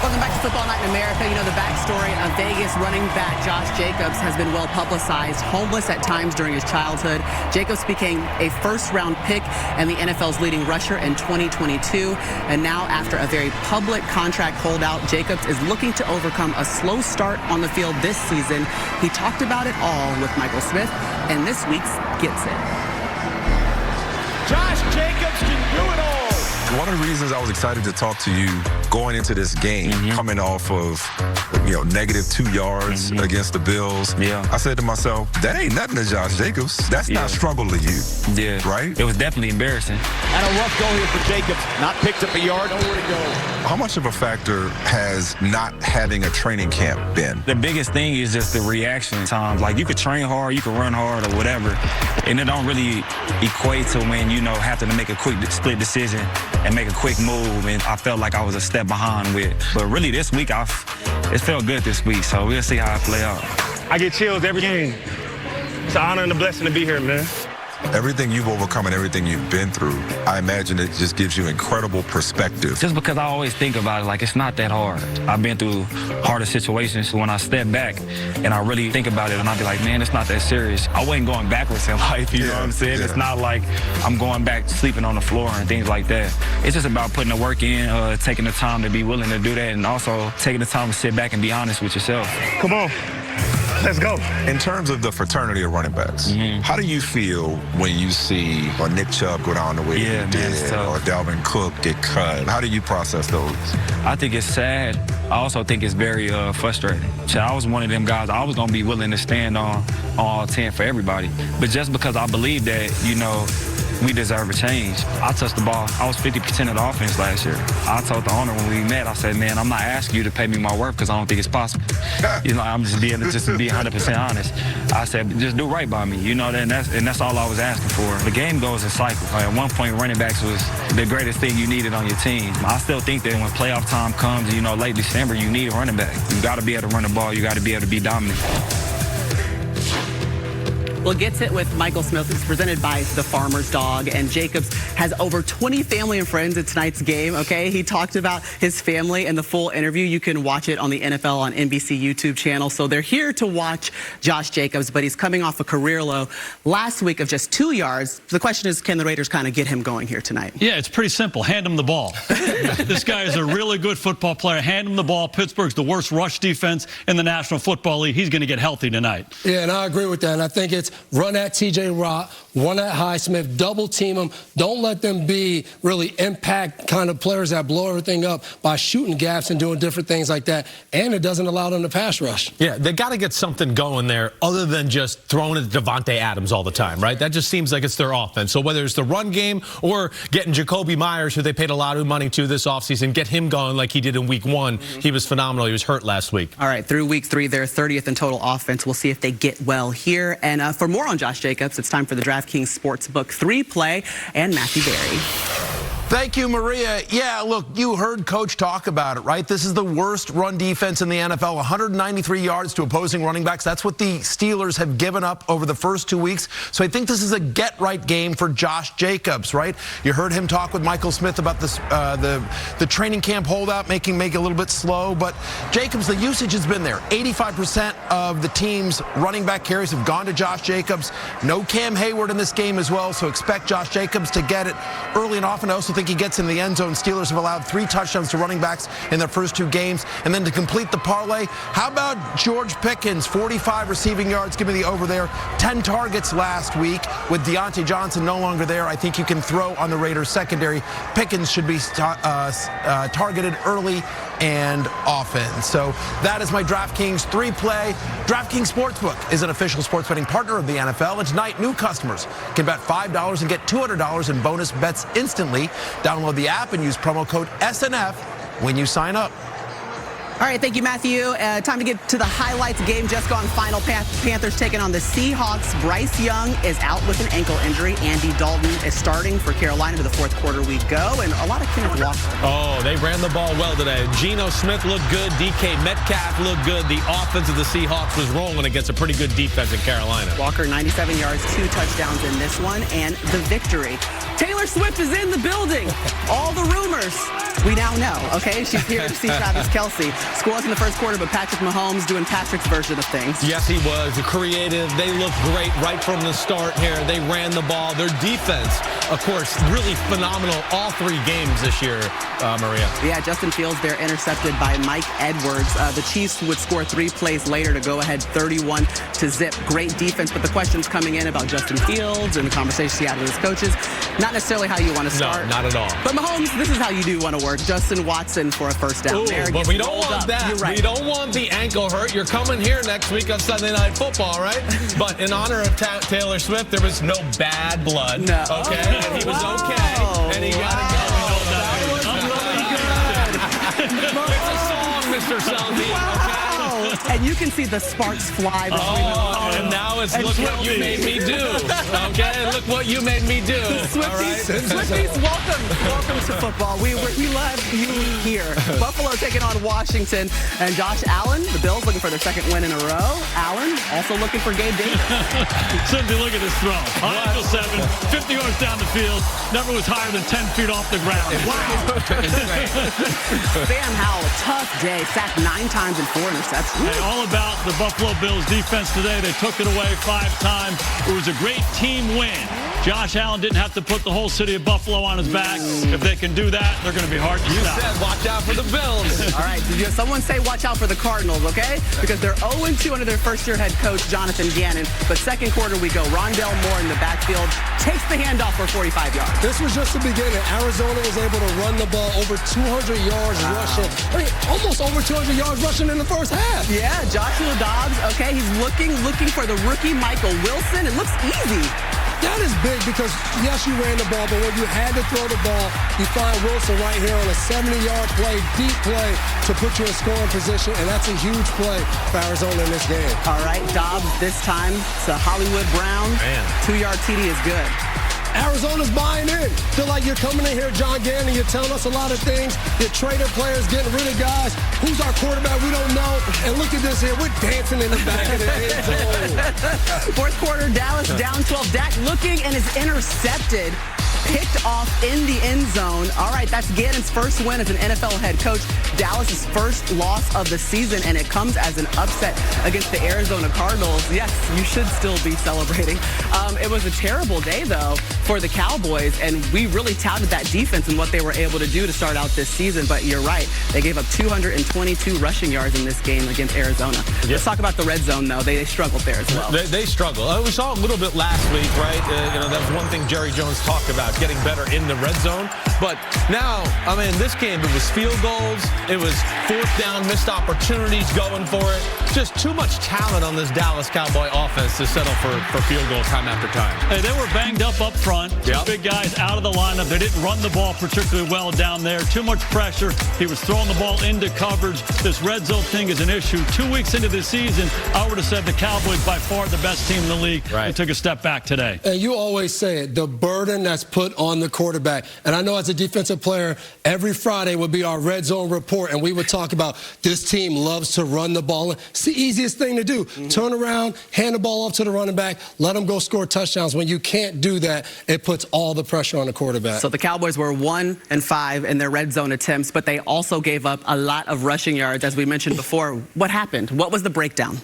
Welcome back to Football Night in America. You know, the backstory of Vegas running back Josh Jacobs has been well publicized. Homeless at times during his childhood, Jacobs became a first-round pick and the NFL's leading rusher in 2022. And now, after a very public contract holdout, Jacobs is looking to overcome a slow start on the field this season. He talked about it all with Michael Smith and this week's Gets It. Josh Jacobs can do it all. One of the reasons I was excited to talk to you going into this game, coming off of, -2 yards against the Bills, I said to myself, that ain't nothing to Josh Jacobs. That's not struggle to you. Yeah. Right? It was definitely embarrassing. And a rough goal here for Jacobs. Not picked up a yard, nowhere to go. How much of a factor has not having a training camp been? The biggest thing is just the reaction times. Like, you could train hard, you could run hard or whatever, and it don't really equate to when, have to make a quick split decision and make a quick move, and I felt like I was a step behind with. But really this week, it felt good this week, so we'll see how it play out. I get chills every game. It's an honor and a blessing to be here, man. Everything you've overcome and everything you've been through, I imagine it just gives you incredible perspective. Just because I always think about it, like, it's not that hard. I've been through harder situations, so when I step back and I really think about it, and I'll be like, man, it's not that serious. I wasn't going backwards in life, you know what I'm saying? Yeah. It's not like I'm going back sleeping on the floor and things like that. It's just about putting the work in, taking the time to be willing to do that, and also taking the time to sit back and be honest with yourself. Come on. Let's go. In terms of the fraternity of running backs, how do you feel when you see Nick Chubb go down the way he did, or Dalvin Cook get cut? How do you process those? I think it's sad. I also think it's very frustrating. I was one of them guys, I was going to be willing to stand on all 10 for everybody. But just because I believe that, we deserve a change. I touched the ball. I was 50% of the offense last year. I told the owner when we met, I said, man, I'm not asking you to pay me my worth because I don't think it's possible. I'm just being 100% honest. I said, just do right by me, and that's all I was asking for. The game goes in cycles. At one point, running backs was the greatest thing you needed on your team. I still think that when playoff time comes, late December, you need a running back. You got to be able to run the ball. You got to be able to be dominant. Well, Gets It with Michael Smith is presented by The Farmer's Dog, and Jacobs has over 20 family and friends at tonight's game, okay? He talked about his family and the full interview. You can watch it on the NFL on NBC YouTube channel. So they're here to watch Josh Jacobs, but he's coming off a career low last week of just 2 yards. The question is, can the Raiders kind of get him going here tonight? Yeah, it's pretty simple. Hand him the ball. This guy is a really good football player. Hand him the ball. Pittsburgh's the worst rush defense in the National Football League. He's going to get healthy tonight. Yeah, and I agree with that. And I think it's run at T.J. Watt, run at Highsmith, double team them. Don't let them be really impact kind of players that blow everything up by shooting gaps and doing different things like that. And it doesn't allow them to pass rush. Yeah, they got to get something going there other than just throwing it to Devontae Adams all the time, right? That just seems like it's their offense. So whether it's the run game or getting Jacoby Myers, who they paid a lot of money to this offseason, get him going like he did in week 1. He was phenomenal. He was hurt last week. All right, through week 3, they're 30th in total offense. We'll see if they get well here. And for more on Josh Jacobs, it's time for the DraftKings Sportsbook 3 play and Matthew Berry. Thank you, Maria. Yeah, look, you heard Coach talk about it, right? This is the worst run defense in the NFL, 193 yards to opposing running backs. That's what the Steelers have given up over the first 2 weeks. So I think this is a get-right game for Josh Jacobs, right? You heard him talk with Michael Smith about this, the training camp holdout, making it a little bit slow. But Jacobs, the usage has been there. 85% of the team's running back carries have gone to Josh Jacobs. No Cam Hayward in this game as well, so expect Josh Jacobs to get it early and often. I also think he gets in the end zone. Steelers have allowed 3 touchdowns to running backs in their first 2 games. And then to complete the parlay, how about George Pickens, 45 receiving yards? Give me the over there. 10 targets last week with Deontay Johnson no longer there. I think you can throw on the Raiders secondary. Pickens should be targeted early and often. So that is my DraftKings 3 play. DraftKings Sportsbook is an official sports betting partner of the NFL. And tonight, new customers can bet $5 and get $200 in bonus bets instantly. Download the app and use promo code SNF when you sign up. All right, thank you, Matthew. Time to get to the highlights. Game just gone final. Panthers taking on the Seahawks. Bryce Young is out with an ankle injury. Andy Dalton is starting for Carolina. To the fourth quarter we go, and a lot of Kenneth Walker. Oh, they ran the ball well today. Geno Smith looked good. DK Metcalf looked good. The offense of the Seahawks was rolling against a pretty good defense in Carolina. Walker, 97 yards, 2 touchdowns in this one, and the victory. Taylor Swift is in the building. All the rumors we now know, okay? She's here to see Travis Kelce. Scoreless in the first quarter, but Patrick Mahomes doing Patrick's version of things. Yes, he was. Creative. They looked great right from the start here. They ran the ball. Their defense, of course, really phenomenal all 3 games this year, Maria. Yeah, Justin Fields there intercepted by Mike Edwards. The Chiefs would score 3 plays later to go ahead 31-0. Great defense, but the questions coming in about Justin Fields and the conversations he had with his coaches, not necessarily how you want to start. No, not at all. But Mahomes, this is how you do want to work. Justin Watson for a first down. Ooh, but we don't want that. Right. We don't want the ankle hurt. You're coming here next week on Sunday Night Football, right? But in honor of Taylor Swift, there was no bad blood. No. Okay? And he was okay. And he got it going. It's a song, Mr. Selby. Okay? And you can see the sparks fly between and now it's look what you made me do. Okay? Look what you made me do. Swifties, welcome to football. We love you here. Buffalo taking on Washington, and Josh Allen, the Bills looking for their 2nd win in a row. Allen also looking for Gabe Davis. Cindy, look at this throw. Uncle 7, 50 yards down the field. Never was higher than 10 feet off the ground. Wow. Sam Howell, tough day. Sacked 9 times and 4 interceptions. Hey, all about the Buffalo Bills defense today. They took it away 5 times. It was a great team win. Josh Allen didn't have to put the whole city of Buffalo on his back. If they can do that, they're going to be hard to stop. You said watch out for the Bills. All right, someone say watch out for the Cardinals, okay? Because they're 0-2 under their first-year head coach, Jonathan Gannon. But second quarter we go. Rondell Moore in the backfield takes the handoff for 45 yards. This was just the beginning. Arizona was able to run the ball over 200 yards rushing. I mean, almost over 200 yards rushing in the first half. Yeah, Joshua Dobbs, okay, he's looking for the rookie Michael Wilson. It looks easy. That is big because, yes, you ran the ball, but when you had to throw the ball, you find Wilson right here on a 70-yard play, deep play to put you in scoring position, and that's a huge play for Arizona in this game. All right, Dobbs this time to Hollywood Brown. 2-yard TD is good. Arizona's buying in. They're like, you're coming in here, John Gannon, you're telling us a lot of things. You're trading players, getting rid of guys. Who's our quarterback? We don't know. And look at this here. We're dancing in the back of the end zone. Fourth quarter, Dallas down 12. Dak looking and is intercepted. Picked off in the end zone. All right, that's Gannon's first win as an NFL head coach. Dallas's first loss of the season, and it comes as an upset against the Arizona Cardinals. Yes, you should still be celebrating. It was a terrible day, though, for the Cowboys, and we really touted that defense and what they were able to do to start out this season. But you're right, they gave up 222 rushing yards in this game against Arizona. Yep. Let's talk about the red zone, though. They struggled there as well. They struggled. We saw a little bit last week, right? That was one thing Jerry Jones talked about, getting better in the red zone. But now, I mean, this game, it was field goals. It was fourth down, missed opportunities going for it. Just too much talent on this Dallas Cowboy offense to settle for field goal time after time. Hey, they were banged up front. Two big guys out of the lineup. They didn't run the ball particularly well down there. Too much pressure. He was throwing the ball into coverage. This red zone thing is an issue. 2 weeks into the season, I would have said the Cowboys by far the best team in the league. Right. They took a step back today. And you always say it, the burden that's put on the quarterback. And I know as a defensive player, every Friday would be our red zone report, and we would talk about this team loves to run the ball. It's the easiest thing to do. Turn around, hand the ball off to the running back, let them go score touchdowns. When you can't do that, it puts all the pressure on the quarterback. So the Cowboys were 1-5 in their red zone attempts, but they also gave up a lot of rushing yards, as we mentioned before. What happened? What was the breakdown?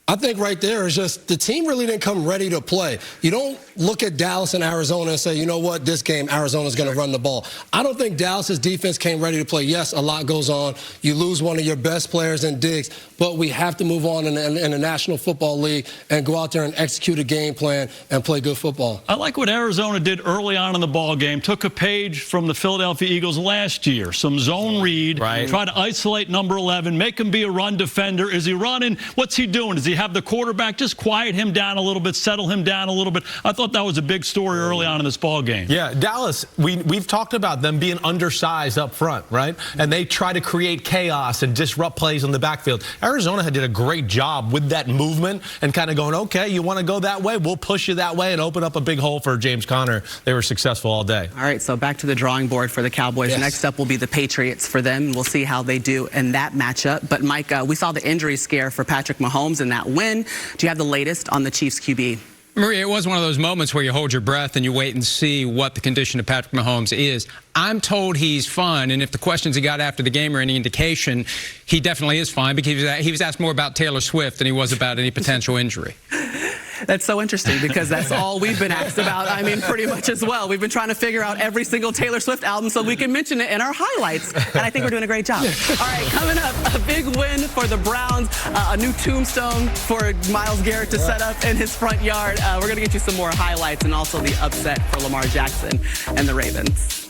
I think right there is just the team really didn't come ready to play. You don't look at Dallas and Arizona and say, you know what, this game, Arizona's going to run the ball. I don't think Dallas's defense came ready to play. Yes, a lot goes on. You lose one of your best players in Diggs, but we have to move on in the National Football League and go out there and execute a game plan and play good football. I like what Arizona did early on in the ball game. Took a page from the Philadelphia Eagles last year. Some zone read. Right. Try to isolate number 11. Make him be a run defender. Is he running? What's he doing? Does he have the quarterback? Just quiet him down a little bit, settle him down a little bit. I thought that was a big story early on in this ball game. Yeah, Dallas, we've talked about them being undersized up front, right? And they try to create chaos and disrupt plays in the backfield. Arizona did a great job with that movement and kind of going, okay, you want to go that way? We'll push you that way and open up a big hole for James Conner. They were successful all day. All right, so back to the drawing board for the Cowboys. Yes. Next up will be the Patriots for them. We'll see how they do in that matchup. But, Mike, we saw the injury scare for Patrick Mahomes in that win. Do you have the latest on the Chiefs QB? Maria, it was one of those moments where you hold your breath and you wait and see what the condition of Patrick Mahomes is. I'm told he's fine, and if the questions he got after the game are any indication, he definitely is fine because he was asked more about Taylor Swift than he was about any potential injury. That's so interesting because that's all we've been asked about. I mean, pretty much as well. We've been trying to figure out every single Taylor Swift album so we can mention it in our highlights. And I think we're doing a great job. All right, coming up, a big win for the Browns. A new tombstone for Myles Garrett to set up in his front yard. We're going to get you some more highlights and also the upset for Lamar Jackson and the Ravens.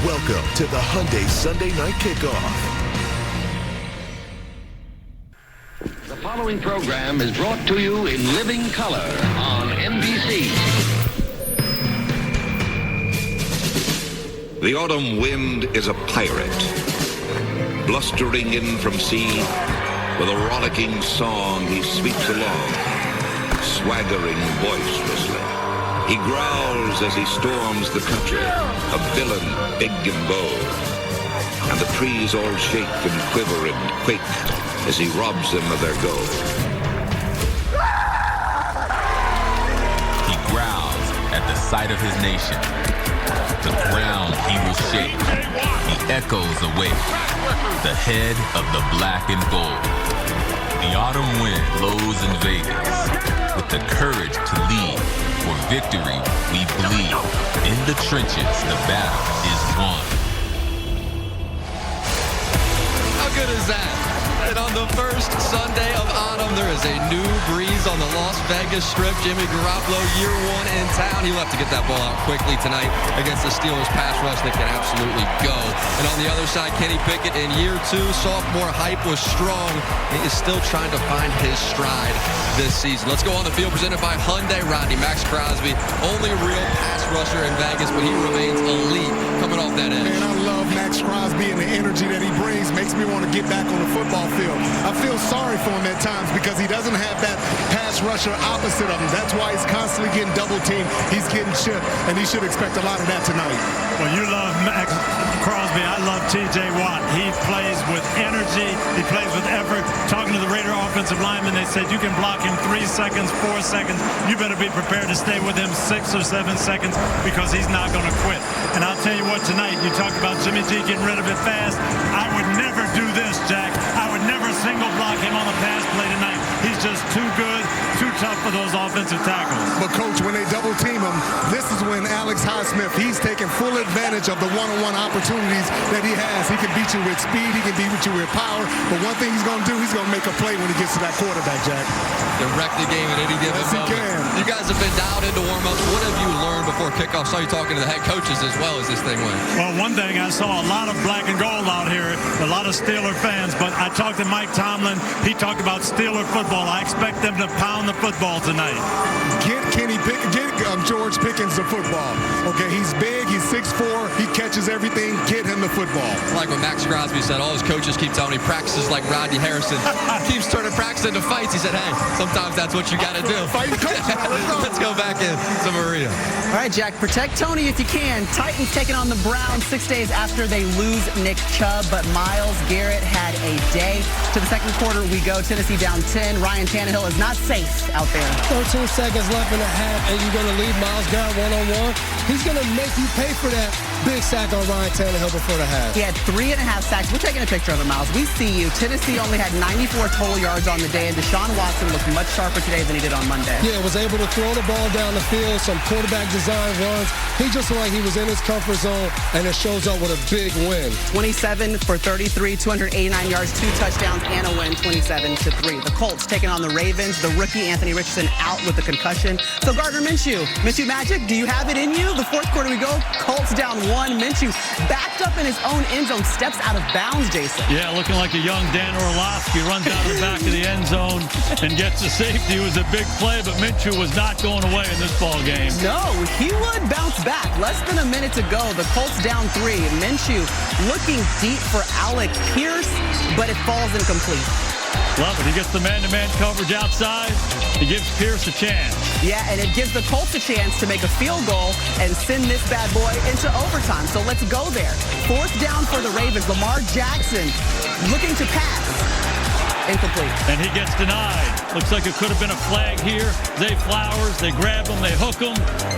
Welcome to the Hyundai Sunday Night Kickoff. The following program is brought to you in living color on NBC. The autumn wind is a pirate, blustering in from sea. With a rollicking song he sweeps along, swaggering boisterously. He growls as he storms the country, a villain big and bold. And the trees all shake and quiver and quake as he robs them of their gold. He growls at the sight of his nation. The ground he will shake. He echoes awake. The head of the black and gold. The autumn wind blows in Vegas with the courage to lead. For victory, we bleed. In the trenches, the battle is won. How good is that? And on the first Sunday of autumn, there is a new breeze on the Las Vegas Strip. Jimmy Garoppolo, year one in town. He'll have to get that ball out quickly tonight against the Steelers pass rush that can absolutely go. And on the other side, Kenny Pickett in year two. Sophomore hype was strong. He is still trying to find his stride this season. Let's go on the field, presented by Hyundai. Rodney, Max Crosby, only real pass rusher in Vegas, but he remains elite coming off that edge. Man, I love Max Crosby and the energy that he brings. Makes me want to get back on the football field. I feel sorry for him at times because he doesn't have that pass rusher opposite of him. That's why he's constantly getting double teamed. He's getting chipped, and he should expect a lot of that tonight. Well, you love Max Crosby. I love T.J. Watt. He plays with energy. He plays with effort. Talking to the Raider offensive lineman, they said you can block him 3 seconds, 4 seconds. You better be prepared to stay with him 6 or 7 seconds because he's not going to quit. And I'll tell you what, tonight, you talk about Jimmy G getting rid of it fast. I would never do this, Jack. I would never single block him on the pass play tonight. He's just too good, too tough for those offensive tackles. But, Coach, when they double team him, this is when Alex Highsmith, he's taking full advantage of the one-on-one opportunities that he has. He can beat you with speed. He can beat you with power. But one thing he's going to do, he's going to make a play when he gets to that quarterback, Jack. Direct the game at any given moment. You guys have been dialed into warm-ups. What have you learned before kickoff? Saw you talking to the head coaches as well as this thing went. Well, one thing, I saw a lot of black and gold out here, a lot of Steeler fans, but I talked to Mike Tomlin. He talked about Steeler football. I expect them to pound the football tonight. Get George Pickens the football. Okay, he's big, he's 6'4", he catches everything, get him the football. Like what Max Crosby said, all his coaches keep telling him he practices like Rodney Harrison. Keeps turning practice into fights. He said, hey, sometimes that's what you got to do. Let's go back in to Maria. All right, Jack, protect Tony if you can. Titans taking on the Browns 6 days after they lose Nick Chubb, but Myles Garrett had a day. To the second quarter we go. Tennessee down 10. Ryan Tannehill is not safe out there. 13 seconds left in the half, and you're going to leave Myles Garrett one-on-one. He's going to make you pay for that big sack on Ryan Tannehill before the half. He had 3.5 sacks. We're taking a picture of him, Myles. We see you. Tennessee only had 94 total yards on the day, and Deshaun Watson looked much sharper today than he did on Monday. Yeah, was able to throw the ball down the field, some quarterback design runs. He just looked like he was in his comfort zone, and it shows up with a big win. 27 for 33, 289 yards, 2 touchdowns, and a win, 27-3. The Colts taking on the Ravens. The rookie Anthony Richardson out with a concussion. So Gardner Minshew Magic, do you have it in you? The fourth quarter we go. Colts down 1. Minshew backed up in his own end zone, steps out of bounds, Jason. Yeah, looking like a young Dan Orlovsky, runs out of the back of the end zone and gets the safety. It was a big play, but Minshew was not going away in this ball game. No, he would bounce back. Less than a minute to go. The Colts down 3. Minshew looking deep for Alec Pierce, but it falls incomplete. Love it. He gets the man-to-man coverage outside. He gives Pierce a chance. Yeah, and it gives the Colts a chance to make a field goal and send this bad boy into overtime. So let's go there. 4th down for the Ravens. Lamar Jackson looking to pass. Incomplete. And he gets denied. Looks like it could have been a flag here. Zay Flowers, they grab him, they hook him.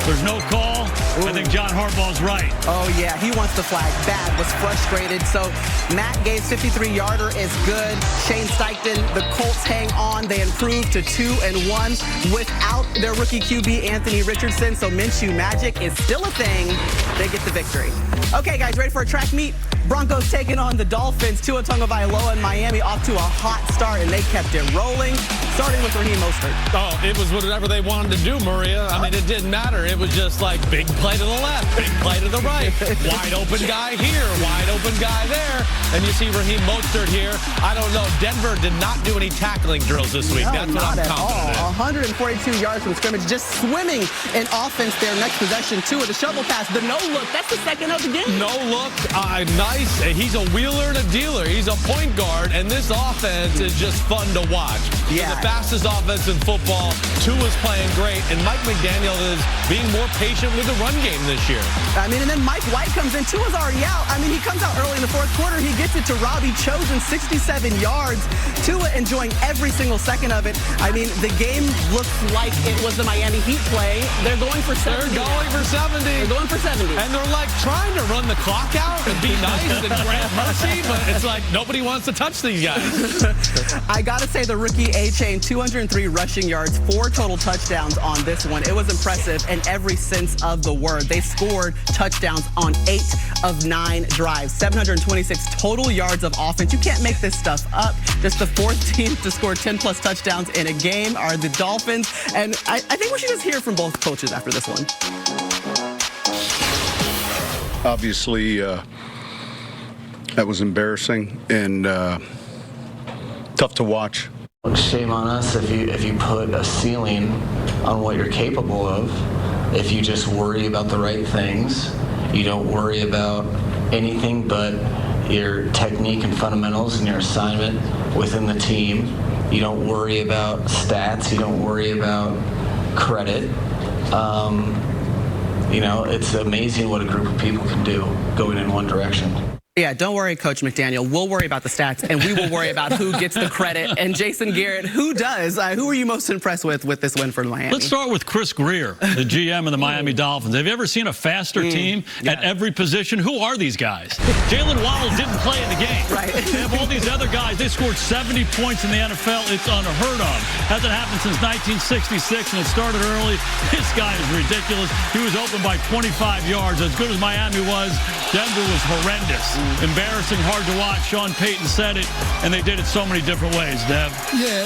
There's no call. Ooh. I think John Harbaugh's right. Oh, yeah, he wants the flag bad, was frustrated. So Matt Gaye's 53-yarder is good. Shane Steichen, the Colts hang on. They improve to 2-1 without their rookie QB, Anthony Richardson. So Minshew Magic is still a thing. They get the victory. Okay, guys, ready for a track meet? Broncos taking on the Dolphins. Tua Tagovailoa in Miami off to a hot start, and they kept it rolling, starting with Raheem Mostert. Oh, it was whatever they wanted to do, Maria. I mean, it didn't matter. It was just like big play to the left, big play to the right, wide open guy here, wide open guy there. And you see Raheem Mostert here. I don't know. Denver did not do any tackling drills this week. No, that's what I'm confident in. 142 yards from scrimmage, just swimming in offense there. Next possession, Tua, the shovel pass, the no look. That's the second of the game. No look, nice. He's a wheeler and a dealer. He's a point guard, and this offense is just fun to watch. Yeah. The fastest offense in football. Tua's playing great, and Mike McDaniel is being more patient with the run game this year. I mean, and then Mike White comes in. Tua's already out. I mean, he comes out early in the fourth quarter. He gets it to Robbie Chosen, 67 yards. Tua enjoying every single second of it. I mean, the game game looks like it was the Miami Heat play. They're going for 70. They're going for 70. They're going for 70. And they're like trying to run the clock out and be nice and grant mercy, but it's like nobody wants to touch these guys. I got to say the rookie A-Chain, 203 rushing yards, 4 total touchdowns on this one. It was impressive in every sense of the word. They scored touchdowns on 8 of 9 drives, 726 total yards of offense. You can't make this stuff up. Just the 4th team to score 10-plus touchdowns in a game are the Dolphins. And I think we should just hear from both coaches after this one. Obviously, that was embarrassing and tough to watch. Shame on us if you put a ceiling on what you're capable of. If you just worry about the right things, you don't worry about anything but your technique and fundamentals and your assignment within the team. You don't worry about stats. You don't worry about credit. It's amazing what a group of people can do going in one direction. Yeah, don't worry, Coach McDaniel. We'll worry about the stats, and we will worry about who gets the credit. And Jason Garrett, who does? Who are you most impressed with this win for Miami? Let's start with Chris Greer, the GM of the Miami Dolphins. Have you ever seen a faster team at every position? Who are these guys? Jalen Waddle didn't play in the game. Right. They have all these other guys. They scored 70 points in the NFL. It's unheard of. Hasn't happened since 1966, and it started early. This guy is ridiculous. He was open by 25 yards. As good as Miami was, Denver was horrendous. Embarrassing, hard to watch. Sean Payton said it, and they did it so many different ways, Dev. Yeah,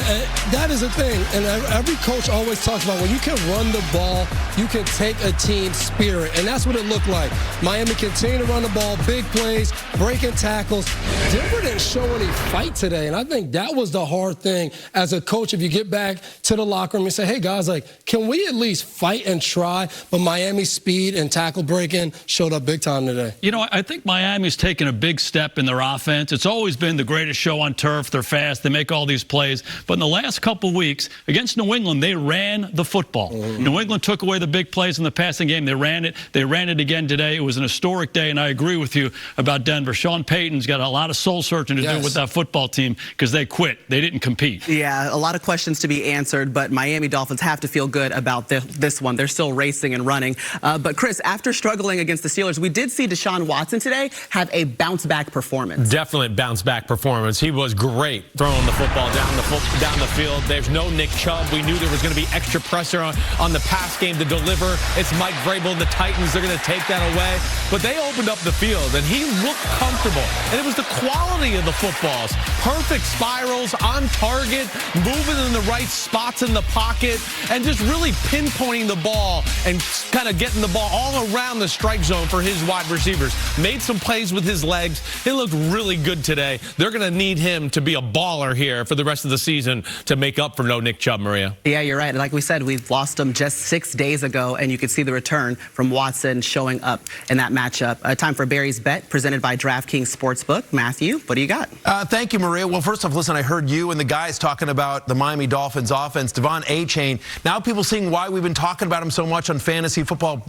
that is the thing. And every coach always talks about when you can run the ball, you can take a team spirit. And that's what it looked like. Miami continued to run the ball, big plays, breaking tackles. Denver didn't show any fight today. And I think that was the hard thing as a coach. If you get back to the locker room and say, hey, guys, can we at least fight and try? But Miami's speed and tackle breaking showed up big time today. I think Miami's taken a big step in their offense. It's always been the greatest show on turf. They're fast. They make all these plays. But in the last couple weeks, against New England, they ran the football. New England took away the big plays in the passing game. They ran it. They ran it again today. It was an historic day, and I agree with you about Denver. Sean Payton's got a lot of soul-searching to do with that football team because they quit. They didn't compete. Yeah, a lot of questions to be answered, but Miami Dolphins have to feel good about this one. They're still racing and running. But, Chris, after struggling against the Steelers, we did see Deshaun Watson today have a bounce-back performance. Definite bounce-back performance. He was great throwing the football down the field. There's no Nick Chubb. We knew there was going to be extra pressure on the pass game to deliver. It's Mike Vrabel and the Titans. They're going to take that away. But they opened up the field, and he looked comfortable. And it was the quality of the footballs. Perfect spirals, on target, moving in the right spots in the pocket, and just really pinpointing the ball and kind of getting the ball all around the strike zone for his wide receivers. Made some plays with his legs. He looked really good today. They're going to need him to be a baller here for the rest of the season to make up for no Nick Chubb, Maria. Yeah, you're right. Like we said, we've lost him just 6 days ago, and you could see the return from Watson showing up in that matchup. Time for Barry's Bet, presented by DraftKings Sportsbook. Matthew, what do you got? Thank you, Maria. Well, first off, listen, I heard you and the guys talking about the Miami Dolphins offense, Devon A-Chain. Now people seeing why we've been talking about him so much on fantasy football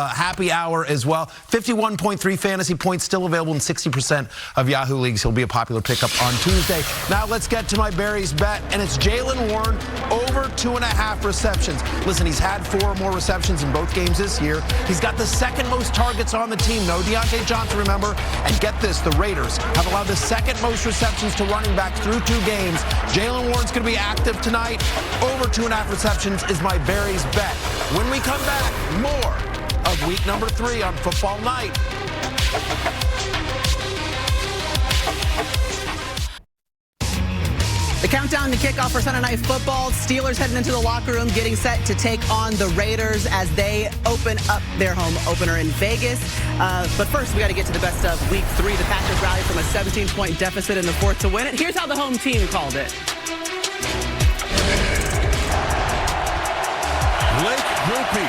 happy hour as well. 51.3 fantasy points still available in 60% of Yahoo leagues. He'll be a popular pickup on Tuesday. Now let's get to my Barry's Bet, and it's Jaylen Warren over 2.5 receptions. Listen, he's had 4 or more receptions in both games this year. He's got the second most targets on the team. No Deontay Johnson, remember? And get this, the Raiders have allowed the second most receptions to running backs through 2 games. Jaylen Warren's going to be active tonight. Over 2.5 receptions is my Barry's Bet. When we come back, more of week number 3 on Football Night. The countdown to kickoff for Sunday Night Football. Steelers heading into the locker room, getting set to take on the Raiders as they open up their home opener in Vegas. But first, we got to get to the best of Week 3. The Packers rallied from a 17-point deficit in the 4th to win it. Here's how the home team called it. Blake Grupe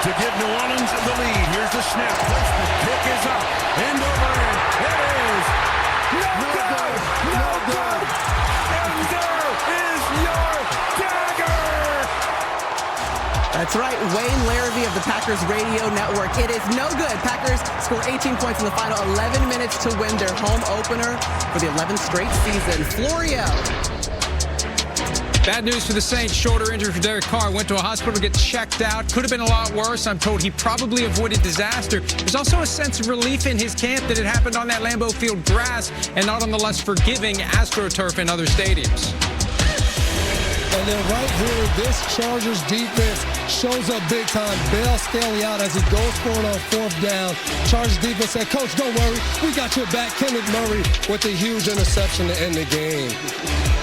to give New Orleans the lead. Here's the snap. The kick is up. End over end. It is. No good. No good. And there is your dagger. That's right. Wayne Larrivee of the Packers Radio Network. It is no good. Packers score 18 points in the final 11 minutes to win their home opener for the 11th straight season. Florio Bad news for the Saints. Shoulder injury for Derek Carr. Went to a hospital to get checked out. Could have been a lot worse. I'm told he probably avoided disaster. There's also a sense of relief in his camp that it happened on that Lambeau Field grass and not on the less forgiving AstroTurf and other stadiums. And then right here, this Chargers defense shows up big time. Bail Staley out as he goes for it on 4th down. Chargers defense said, Coach, don't worry. We got your back. Kenneth Murray with a huge interception to end the game.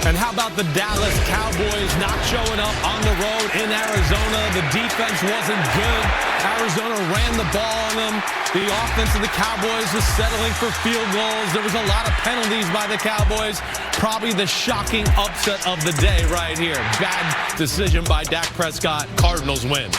And how about the Dallas Cowboys not showing up on the road in Arizona? The defense wasn't good. Arizona ran the ball on them. The offense of the Cowboys was settling for field goals. There was a lot of penalties by the Cowboys. Probably the shocking upset of the day right here. Bad decision by Dak Prescott. Cardinals win.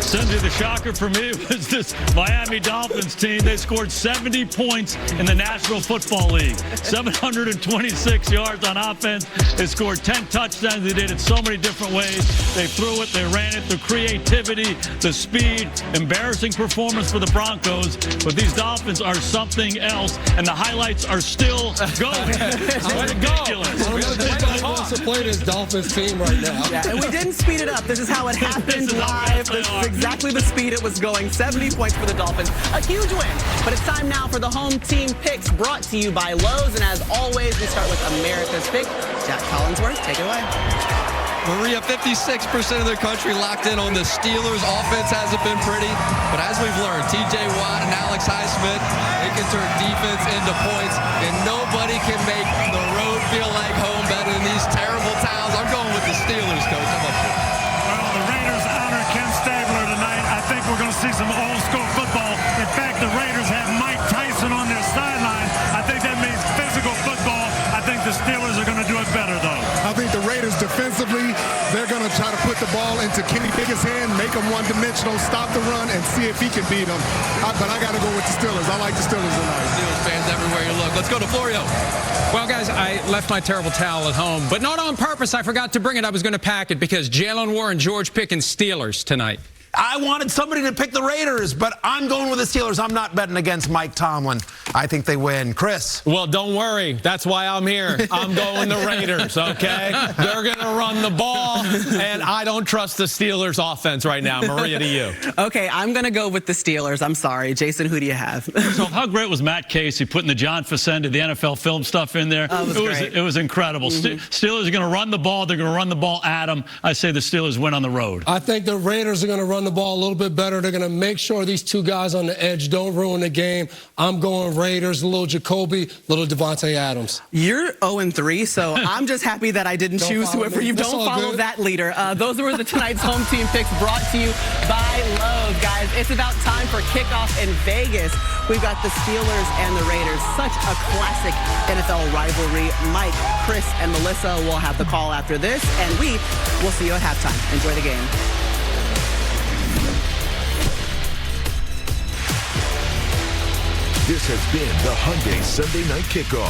Cindy, the shocker for me was this Miami Dolphins team. They scored 70 points in the National Football League. 726 yards on offense. They scored 10 touchdowns. They did it so many different ways. They threw it, they ran it, the creativity, the speed. Embarrassing performance for the Broncos. But these Dolphins are something else, and the highlights are still going. It's ridiculous. Nobody wants to play this Dolphins team right now. Yeah, and we didn't speed it up. This is how it happened live. This is exactly the speed it was going. 70 points for the Dolphins. A huge win. But it's time now for the home team picks brought to you by Lowe's. And as always, we start with America's pick. Jack Collinsworth, take it away. Maria, 56% of the country locked in on the Steelers. Offense hasn't been pretty, but as we've learned, TJ Watt and Alex Highsmith, they can turn defense into points, and nobody can make the road feel like home better than these terrible towns. I'm going with the Steelers, Coach. I'm up for it. Well, the Raiders honor Ken Stabler tonight. I think we're going to see some old school football. In fact, the Raiders have Mike Tyson on their sideline. I think that means physical football. I think the Steelers are going to do it better, though. I think the Raiders defensively, they're going to try to put the ball into Kenny Pickett's hand, make him one-dimensional, stop the run, and see if he can beat them. But I got to go with the Steelers. I like the Steelers tonight. Steelers fans everywhere you look. Let's go to Florio. Well, guys, I left my terrible towel at home, but not on purpose. I forgot to bring it. I was going to pack it because Jalen Warren, George Pickens, Steelers tonight. I wanted somebody to pick the Raiders, but I'm going with the Steelers. I'm not betting against Mike Tomlin. I think they win. Chris? Well, don't worry. That's why I'm here. I'm going the Raiders, okay? They're going to run the ball, and I don't trust the Steelers offense right now. Maria, to you. Okay, I'm going to go with the Steelers. I'm sorry. Jason, who do you have? So how great was Matt Casey putting the John Facenda, the NFL film stuff in there? It was incredible. Steelers are going to run the ball. They're going to run the ball at them. I say the Steelers win on the road. I think the Raiders are going to run the ball a little bit better. They're going to make sure these two guys on the edge don't ruin the game. I'm going Raiders, little Jacoby, little Devontae Adams. You're 0-3, so I'm just happy that I didn't choose whoever you don't follow that leader. Those were tonight's home team picks brought to you by Lowe's, guys. It's about time for kickoff in Vegas. We've got the Steelers and the Raiders. Such a classic NFL rivalry. Mike, Chris, and Melissa will have the call after this, and we will see you at halftime. Enjoy the game. This has been the Hyundai Sunday Night Kickoff.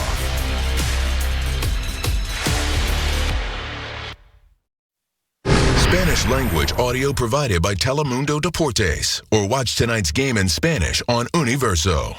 Spanish language audio provided by Telemundo Deportes. Or watch tonight's game in Spanish on Universo.